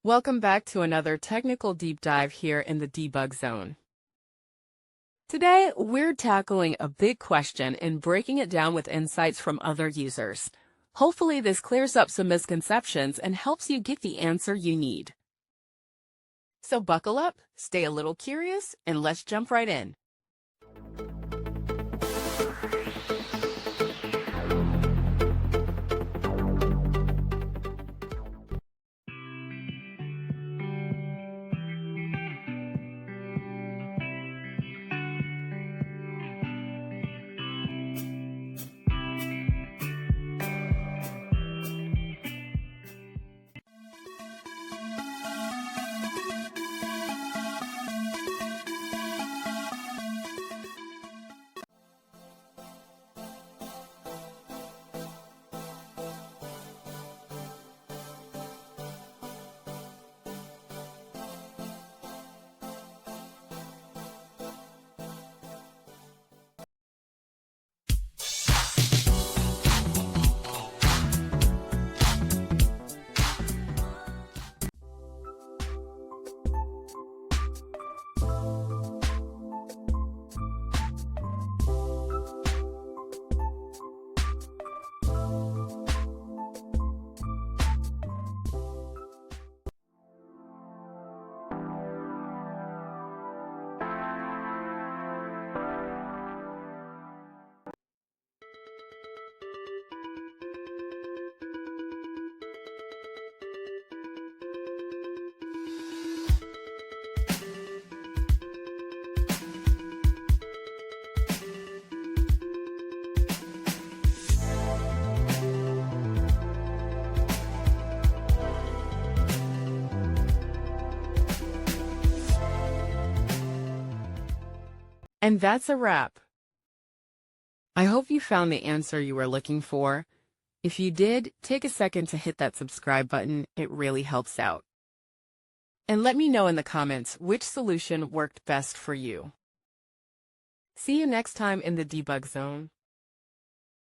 Welcome back to another technical deep dive here in the debug zone. Today, we're tackling a big question and breaking it down with insights from other users. Hopefully, this clears up some misconceptions and helps you get the answer you need. So buckle up, stay a little curious, and let's jump right in. And that's a wrap. I hope you found the answer you were looking for. If you did, take a second to hit that subscribe button. It really helps out. And let me know in the comments which solution worked best for you. See you next time in the debug zone.